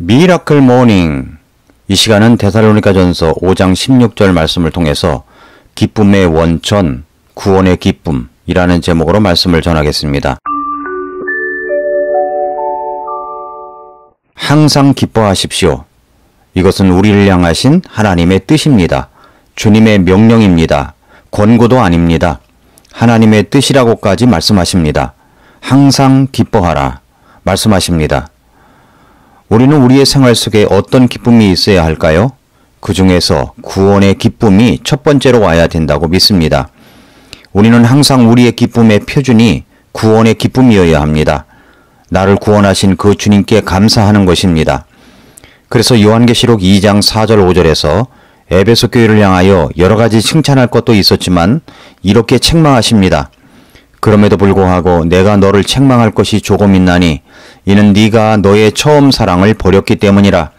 미라클 모닝. 이 시간은 데살로니가전서 5장 16절 말씀을 통해서 기쁨의 원천, 구원의 기쁨이라는 제목으로 말씀을 전하겠습니다. 항상 기뻐하십시오. 이것은 우리를 향하신 하나님의 뜻입니다. 주님의 명령입니다. 권고도 아닙니다. 하나님의 뜻이라고까지 말씀하십니다. 항상 기뻐하라 말씀하십니다. 우리는 우리의 생활 속에 어떤 기쁨이 있어야 할까요? 그 중에서 구원의 기쁨이 첫 번째로 와야 된다고 믿습니다. 우리는 항상 우리의 기쁨의 표준이 구원의 기쁨이어야 합니다. 나를 구원하신 그 주님께 감사하는 것입니다. 그래서 요한계시록 2장 4절 5절에서 에베소 교회를 향하여 여러 가지 칭찬할 것도 있었지만 이렇게 책망하십니다. 그럼에도 불구하고 내가 너를 책망할 것이 조금 있나니 이는 네가 너의 처음 사랑을 버렸기 때문이라.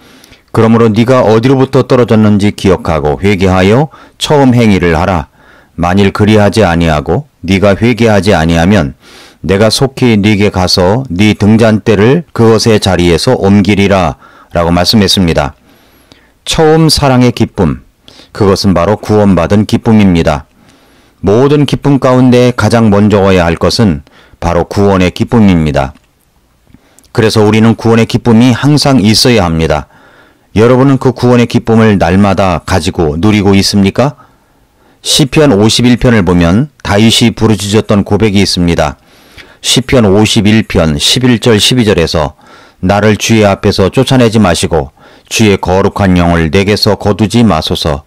그러므로 네가 어디로부터 떨어졌는지 기억하고 회개하여 처음 행위를 하라. 만일 그리하지 아니하고 네가 회개하지 아니하면 내가 속히 네게 가서 네 등잔대를 그것의 자리에서 옮기리라 라고 말씀했습니다. 처음 사랑의 기쁨, 그것은 바로 구원받은 기쁨입니다. 모든 기쁨 가운데 가장 먼저 와야 할 것은 바로 구원의 기쁨입니다. 그래서 우리는 구원의 기쁨이 항상 있어야 합니다. 여러분은 그 구원의 기쁨을 날마다 가지고 누리고 있습니까? 시편 51편을 보면 다윗이 부르짖었던 고백이 있습니다. 시편 51편 11절 12절에서 나를 주의 앞에서 쫓아내지 마시고 주의 거룩한 영을 내게서 거두지 마소서.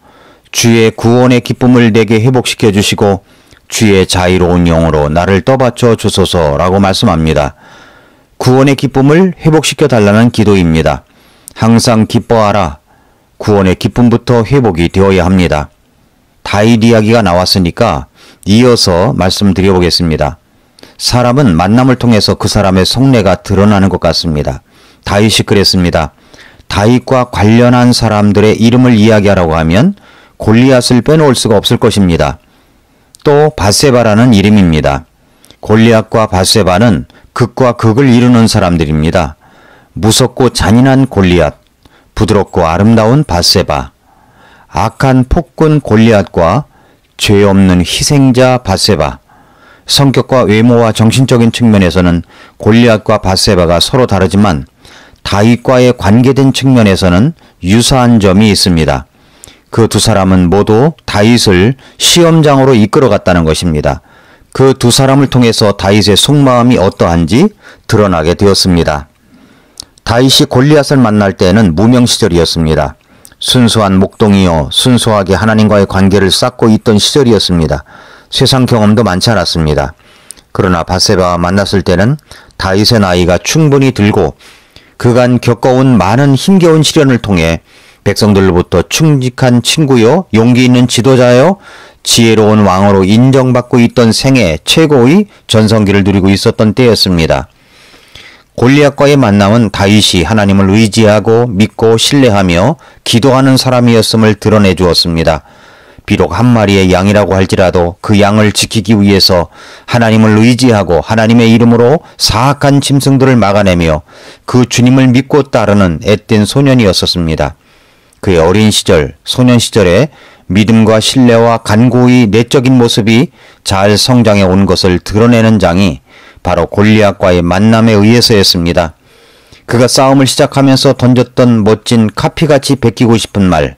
주의 구원의 기쁨을 내게 회복시켜 주시고 주의 자유로운 영으로 나를 떠받쳐 주소서라고 말씀합니다. 구원의 기쁨을 회복시켜 달라는 기도입니다. 항상 기뻐하라. 구원의 기쁨부터 회복이 되어야 합니다. 다윗 이야기가 나왔으니까 이어서 말씀드려 보겠습니다. 사람은 만남을 통해서 그 사람의 속내가 드러나는 것 같습니다. 다윗이 그랬습니다. 다윗과 관련한 사람들의 이름을 이야기하라고 하면 골리앗을 빼놓을 수가 없을 것입니다. 또 밧세바라는 이름입니다. 골리앗과 밧세바는 극과 극을 이루는 사람들입니다. 무섭고 잔인한 골리앗, 부드럽고 아름다운 밧세바, 악한 폭군 골리앗과 죄 없는 희생자 밧세바. 성격과 외모와 정신적인 측면에서는 골리앗과 밧세바가 서로 다르지만 다윗과의 관계된 측면에서는 유사한 점이 있습니다. 그 두 사람은 모두 다윗을 시험장으로 이끌어갔다는 것입니다. 그 두 사람을 통해서 다윗의 속마음이 어떠한지 드러나게 되었습니다. 다윗이 골리앗을 만날 때에는 무명 시절이었습니다. 순수한 목동이요, 순수하게 하나님과의 관계를 쌓고 있던 시절이었습니다. 세상 경험도 많지 않았습니다. 그러나 밧세바와 만났을 때는 다윗의 나이가 충분히 들고 그간 겪어온 많은 힘겨운 시련을 통해 백성들로부터 충직한 친구요, 용기 있는 지도자요, 지혜로운 왕으로 인정받고 있던 생애 최고의 전성기를 누리고 있었던 때였습니다. 골리앗과의 만남은 다윗이 하나님을 의지하고 믿고 신뢰하며 기도하는 사람이었음을 드러내 주었습니다. 비록 한 마리의 양이라고 할지라도 그 양을 지키기 위해서 하나님을 의지하고 하나님의 이름으로 사악한 짐승들을 막아내며 그 주님을 믿고 따르는 앳된 소년이었었습니다. 그의 어린 시절, 소년 시절에 믿음과 신뢰와 간구의 내적인 모습이 잘 성장해 온 것을 드러내는 장이 바로 골리앗과의 만남에 의해서였습니다. 그가 싸움을 시작하면서 던졌던 멋진 카피같이 베끼고 싶은 말,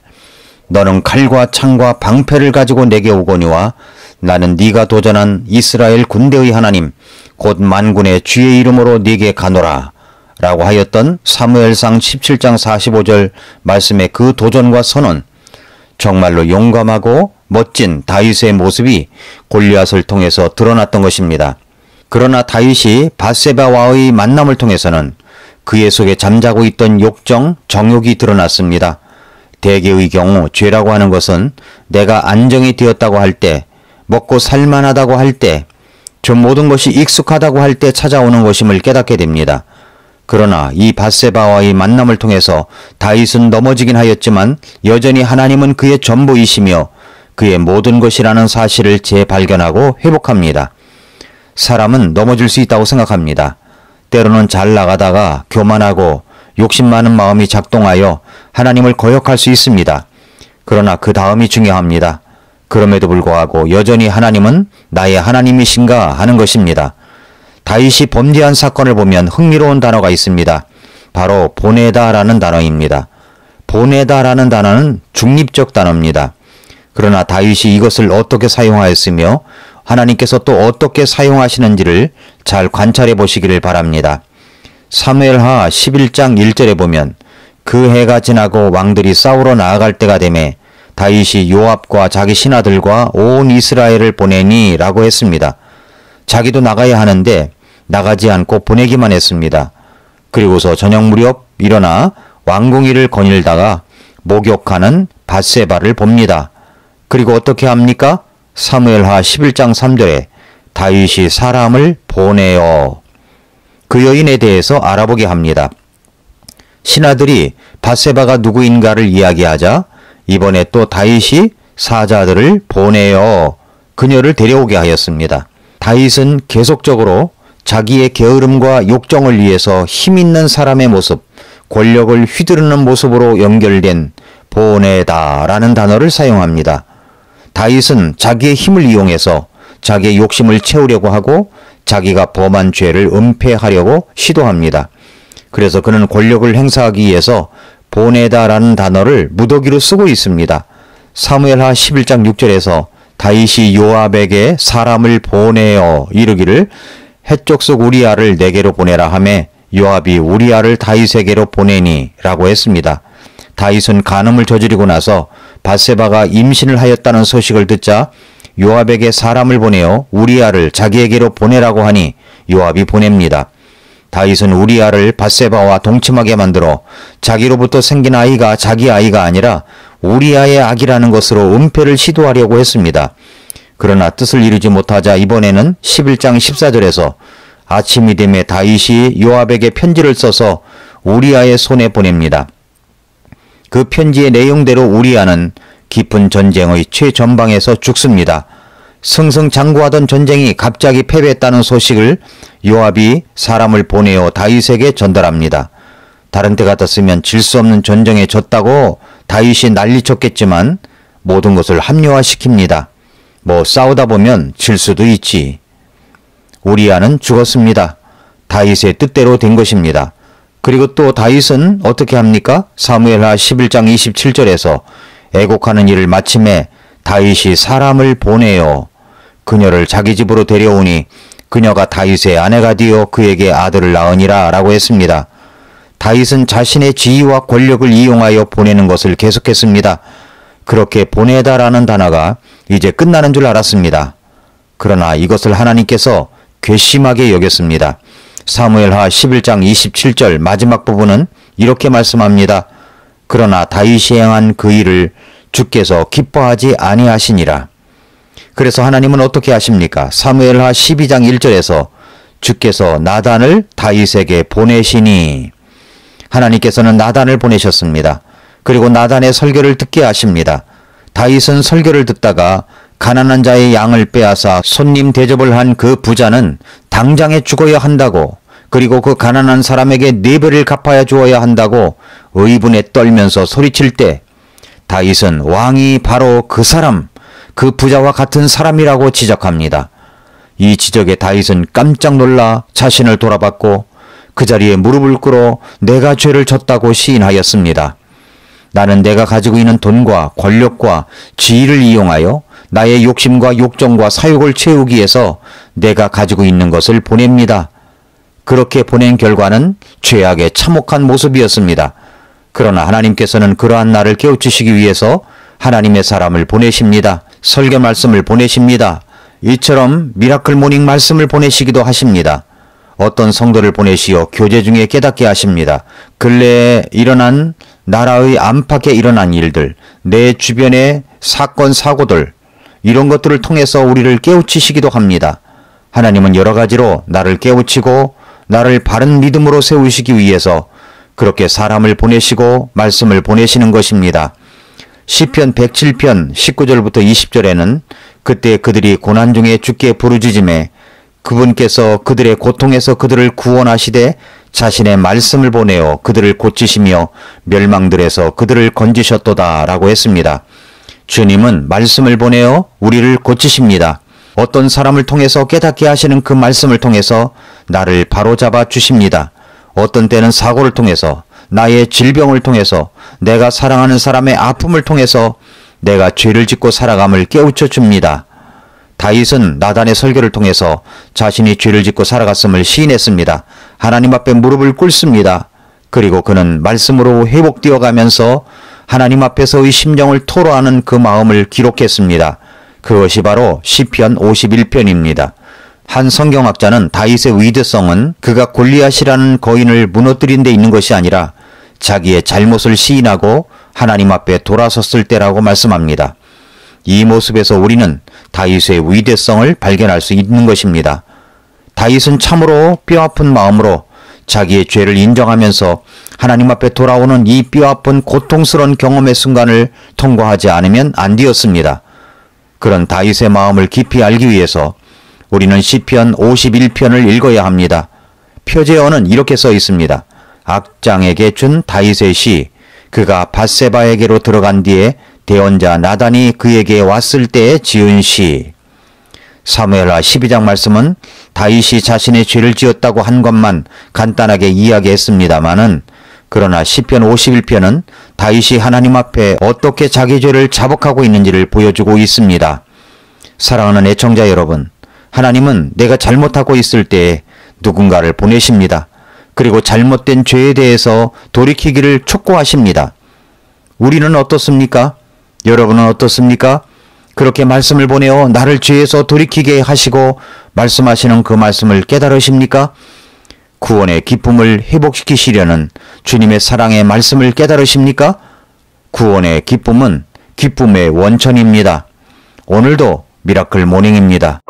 너는 칼과 창과 방패를 가지고 내게 오거니와 나는 네가 도전한 이스라엘 군대의 하나님 곧 만군의 주의 이름으로 네게 가노라 라고 하였던 사무엘상 17장 45절 말씀의 그 도전과 선언, 정말로 용감하고 멋진 다윗의 모습이 골리앗을 통해서 드러났던 것입니다. 그러나 다윗이 밧세바와의 만남을 통해서는 그의 속에 잠자고 있던 욕정, 정욕이 드러났습니다. 대개의 경우 죄라고 하는 것은 내가 안정이 되었다고 할 때, 먹고 살만하다고 할 때, 저 모든 것이 익숙하다고 할 때 찾아오는 것임을 깨닫게 됩니다. 그러나 이 밧세바와의 만남을 통해서 다윗은 넘어지긴 하였지만 여전히 하나님은 그의 전부이시며 그의 모든 것이라는 사실을 재발견하고 회복합니다. 사람은 넘어질 수 있다고 생각합니다. 때로는 잘 나가다가 교만하고 욕심 많은 마음이 작동하여 하나님을 거역할 수 있습니다. 그러나 그 다음이 중요합니다. 그럼에도 불구하고 여전히 하나님은 나의 하나님이신가 하는 것입니다. 다윗이 범죄한 사건을 보면 흥미로운 단어가 있습니다. 바로 보내다라는 단어입니다. 보내다라는 단어는 중립적 단어입니다. 그러나 다윗이 이것을 어떻게 사용하였으며 하나님께서 또 어떻게 사용하시는지를 잘 관찰해 보시기를 바랍니다. 사무엘하 11장 1절에 보면 그 해가 지나고 왕들이 싸우러 나아갈 때가 되매 다윗이 요압과 자기 신하들과 온 이스라엘을 보내니 라고 했습니다. 자기도 나가야 하는데 나가지 않고 보내기만 했습니다. 그리고서 저녁 무렵 일어나 왕궁이를 거닐다가 목욕하는 밧세바를 봅니다. 그리고 어떻게 합니까? 사무엘하 11장 3절에 다윗이 사람을 보내어 그 여인에 대해서 알아보게 합니다. 신하들이 밧세바가 누구인가를 이야기하자 이번에 또 다윗이 사자들을 보내어 그녀를 데려오게 하였습니다. 다윗은 계속적으로 자기의 게으름과 욕정을 위해서 힘있는 사람의 모습, 권력을 휘두르는 모습으로 연결된 보내다라는 단어를 사용합니다. 다윗은 자기의 힘을 이용해서 자기의 욕심을 채우려고 하고 자기가 범한 죄를 은폐하려고 시도합니다. 그래서 그는 권력을 행사하기 위해서 보내다라는 단어를 무더기로 쓰고 있습니다. 사무엘하 11장 6절에서 다윗이 요압에게 사람을 보내어 이르기를 헷족속 우리아를 내게로 보내라 하매 요압이 우리아를 다윗에게로 보내니 라고 했습니다. 다윗은 간음을 저지르고 나서 밧세바가 임신을 하였다는 소식을 듣자 요압에게 사람을 보내어 우리아를 자기에게로 보내라고 하니 요압이 보냅니다. 다윗은 우리아를 밧세바와 동침하게 만들어 자기로부터 생긴 아이가 자기 아이가 아니라 우리아의 아기라는 것으로 은폐를 시도하려고 했습니다. 그러나 뜻을 이루지 못하자 이번에는 11장 14절에서 아침이 되매 다윗이 요압에게 편지를 써서 우리아의 손에 보냅니다. 그 편지의 내용대로 우리아는 깊은 전쟁의 최전방에서 죽습니다. 승승장구하던 전쟁이 갑자기 패배했다는 소식을 요압이 사람을 보내어 다윗에게 전달합니다. 다른 때 같았으면 질 수 없는 전쟁에 졌다고 다윗이 난리쳤겠지만 모든 것을 합리화시킵니다. 뭐 싸우다 보면 질 수도 있지. 우리아는 죽었습니다. 다윗의 뜻대로 된 것입니다. 그리고 또 다윗은 어떻게 합니까? 사무엘하 11장 27절에서 애곡하는 일을 마침에 다윗이 사람을 보내어 그녀를 자기 집으로 데려오니 그녀가 다윗의 아내가 되어 그에게 아들을 낳으니라 라고 했습니다. 다윗은 자신의 지위와 권력을 이용하여 보내는 것을 계속했습니다. 그렇게 보내다라는 단어가 이제 끝나는 줄 알았습니다. 그러나 이것을 하나님께서 괘씸하게 여겼습니다. 사무엘하 11장 27절 마지막 부분은 이렇게 말씀합니다. 그러나 다윗이 행한 그 일을 주께서 기뻐하지 아니하시니라. 그래서 하나님은 어떻게 하십니까? 사무엘하 12장 1절에서 주께서 나단을 다윗에게 보내시니 하나님께서는 나단을 보내셨습니다. 그리고 나단의 설교를 듣게 하십니다. 다윗은 설교를 듣다가 가난한 자의 양을 빼앗아 손님 대접을 한 그 부자는 당장에 죽어야 한다고, 그리고 그 가난한 사람에게 4배를 갚아야 주어야 한다고 의분에 떨면서 소리칠 때 다윗은 왕이 바로 그 사람, 그 부자와 같은 사람이라고 지적합니다. 이 지적에 다윗은 깜짝 놀라 자신을 돌아봤고 그 자리에 무릎을 꿇어 내가 죄를 졌다고 시인하였습니다. 나는 내가 가지고 있는 돈과 권력과 지위를 이용하여 나의 욕심과 욕정과 사욕을 채우기 위해서 내가 가지고 있는 것을 보냅니다. 그렇게 보낸 결과는 죄악의 참혹한 모습이었습니다. 그러나 하나님께서는 그러한 나를 깨우치시기 위해서 하나님의 사람을 보내십니다. 설교 말씀을 보내십니다. 이처럼 미라클 모닝 말씀을 보내시기도 하십니다. 어떤 성도를 보내시어 교제 중에 깨닫게 하십니다. 근래에 일어난 나라의 안팎에 일어난 일들, 내 주변의 사건 사고들, 이런 것들을 통해서 우리를 깨우치시기도 합니다. 하나님은 여러 가지로 나를 깨우치고 나를 바른 믿음으로 세우시기 위해서 그렇게 사람을 보내시고 말씀을 보내시는 것입니다. 시편 107편 19절부터 20절에는 그때 그들이 고난 중에 주께 부르짖음에 그분께서 그들의 고통에서 그들을 구원하시되 자신의 말씀을 보내어 그들을 고치시며 멸망들에서 그들을 건지셨도다 라고 했습니다. 주님은 말씀을 보내어 우리를 고치십니다. 어떤 사람을 통해서 깨닫게 하시는 그 말씀을 통해서 나를 바로잡아 주십니다. 어떤 때는 사고를 통해서, 나의 질병을 통해서, 내가 사랑하는 사람의 아픔을 통해서 내가 죄를 짓고 살아감을 깨우쳐 줍니다. 다윗은 나단의 설교를 통해서 자신이 죄를 짓고 살아갔음을 시인했습니다. 하나님 앞에 무릎을 꿇습니다. 그리고 그는 말씀으로 회복되어 가면서 하나님 앞에서의 심정을 토로하는 그 마음을 기록했습니다. 그것이 바로 시편 51편입니다. 한 성경학자는 다윗의 위대성은 그가 골리앗이라는 거인을 무너뜨린 데 있는 것이 아니라 자기의 잘못을 시인하고 하나님 앞에 돌아섰을 때라고 말씀합니다. 이 모습에서 우리는 다윗의 위대성을 발견할 수 있는 것입니다. 다윗은 참으로 뼈아픈 마음으로 자기의 죄를 인정하면서 하나님 앞에 돌아오는 이 뼈아픈 고통스러운 경험의 순간을 통과하지 않으면 안 되었습니다. 그런 다윗의 마음을 깊이 알기 위해서 우리는 시편 51편을 읽어야 합니다. 표제어는 이렇게 써 있습니다. 악장에게 준 다윗의 시, 그가 밧세바에게로 들어간 뒤에 대언자 나단이 그에게 왔을 때에 지은 시. 사무엘하 12장 말씀은 다윗이 자신의 죄를 지었다고 한 것만 간단하게 이야기했습니다마는, 그러나 시편 51편은 다윗이 하나님 앞에 어떻게 자기 죄를 자복하고 있는지를 보여주고 있습니다. 사랑하는 애청자 여러분, 하나님은 내가 잘못하고 있을 때에 누군가를 보내십니다. 그리고 잘못된 죄에 대해서 돌이키기를 촉구하십니다. 우리는 어떻습니까? 여러분은 어떻습니까? 그렇게 말씀을 보내어 나를 죄에서 돌이키게 하시고 말씀하시는 그 말씀을 깨달으십니까? 구원의 기쁨을 회복시키시려는 주님의 사랑의 말씀을 깨달으십니까? 구원의 기쁨은 기쁨의 원천입니다. 오늘도 미라클 모닝입니다.